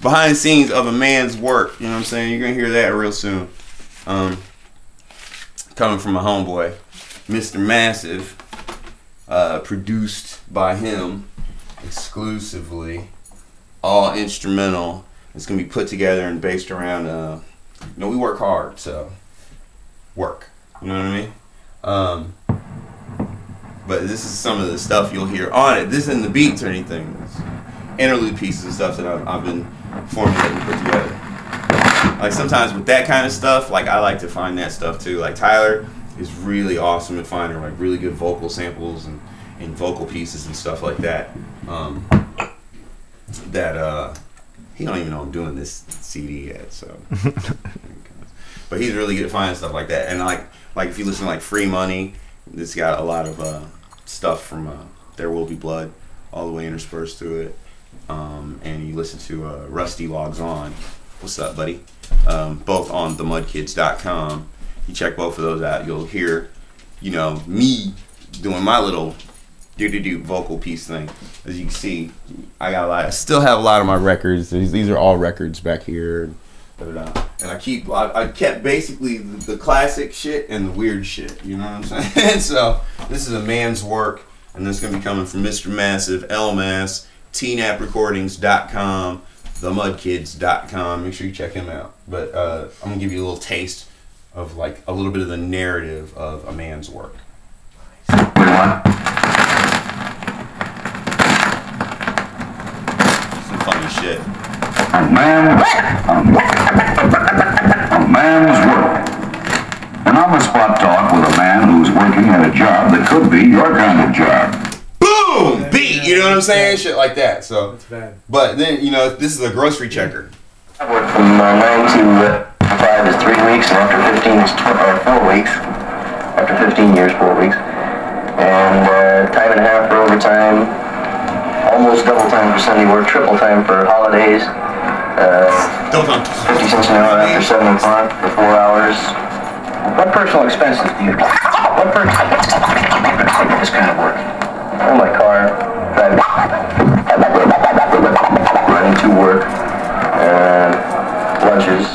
behind the scenes of a man's work. You know what I'm saying? You're gonna hear that real soon. Coming from a homeboy, Mr. Massive, produced by him exclusively, all instrumental. It's gonna be put together and based around. You know, we work hard, so work. You know what I mean? But this is some of the stuff you'll hear on it. This isn't the beats or anything. It's interlude pieces and stuff that I've been formulating and put together. Like sometimes with that kind of stuff, like I like to find that stuff too. Like Tyler is really awesome at finding like really good vocal samples and vocal pieces and stuff like that. He don't even know I'm doing this CD yet, so. But he's really good at finding stuff like that. And like if you listen to like Free Money, it's got a lot of stuff from There Will Be Blood all the way interspersed through it. And you listen to Rusty Logs On. What's up, buddy? Both on themudkids.com. You check both of those out, you'll hear, you know, me doing my little do vocal piece thing. As you can see, I still have a lot of my records. These are all records back here. And I kept basically the classic shit and the weird shit. You know what I'm saying? So this is a man's work, and this is gonna be coming from Mr. Massive, Elp-Mass, tnaprecordings.com, themudkids.com. Make sure you check him out. But I'm gonna give you a little taste of like a little bit of the narrative of a man's work. Some funny shit. A man's work. An on-the-spot talk with a man who's working at a job that could be your kind of job. Boom! Beat! You know what I'm saying? Shit like that. So, but then, you know, this is a grocery checker. I work from 9 to 5 is 3 weeks, and after 15 is 4 weeks. After 15 years, 4 weeks. And time and a half for overtime. Almost double time for Sunday work, triple time for holidays. 50 cents an hour after 7 o'clock for 4 hours. What personal expenses do you have? What personal this kind of work? Oh, my car, driving, running to work, lunches.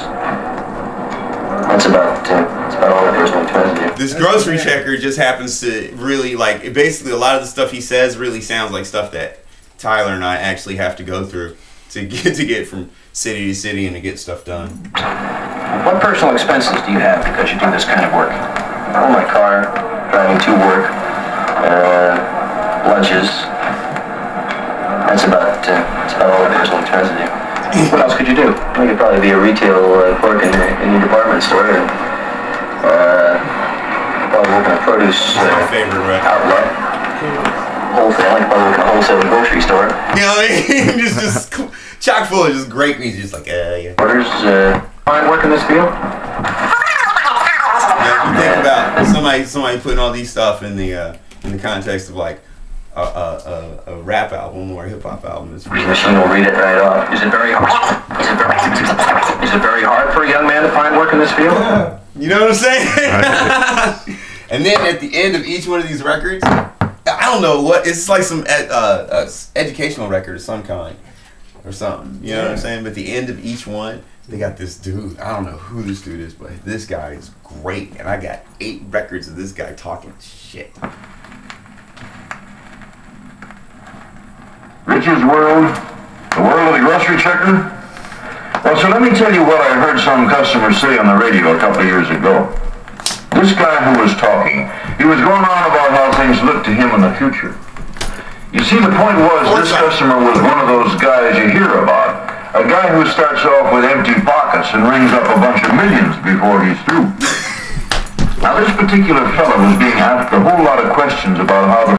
That's about all the personal expenses do. This grocery checker just happens to really, like, basically a lot of the stuff he says really sounds like stuff that Tyler and I actually have to go through to get from city to city and to get stuff done. What personal expenses do you have because you do this kind of work? Oh, my car, driving to work, lunches. That's about all the personal expenses do. What else could you do? You could probably be a retail clerk in your department store, and probably work in a produce outlet. Wholesaling, probably work in a wholesale grocery store. You know what I mean? just chock full of just great meat, just like yeah. Orders. Fine work in this field. You think about somebody putting all these stuff in the context of like a rap album or a hip hop album. The machine will read it right off. Is it very hard? Is it very hard for a young man to find work in this field? You know what I'm saying? And then at the end of each one of these records, I don't know what, it's like some educational record of some kind or something. You know what I'm saying? But at the end of each one, they got this dude. I don't know who this dude is, but this guy is great. And I got 8 records of this guy talking shit. Rich's world, the world of the grocery checker. Well, so let me tell you what I heard some customers say on the radio a couple of years ago. This guy who was talking, he was going on about how things look to him in the future. You see, the point was this customer was one of those guys you hear about. A guy who starts off with empty pockets and rings up a bunch of millions before he's through. Now, this particular fellow was being asked a whole lot of questions about how the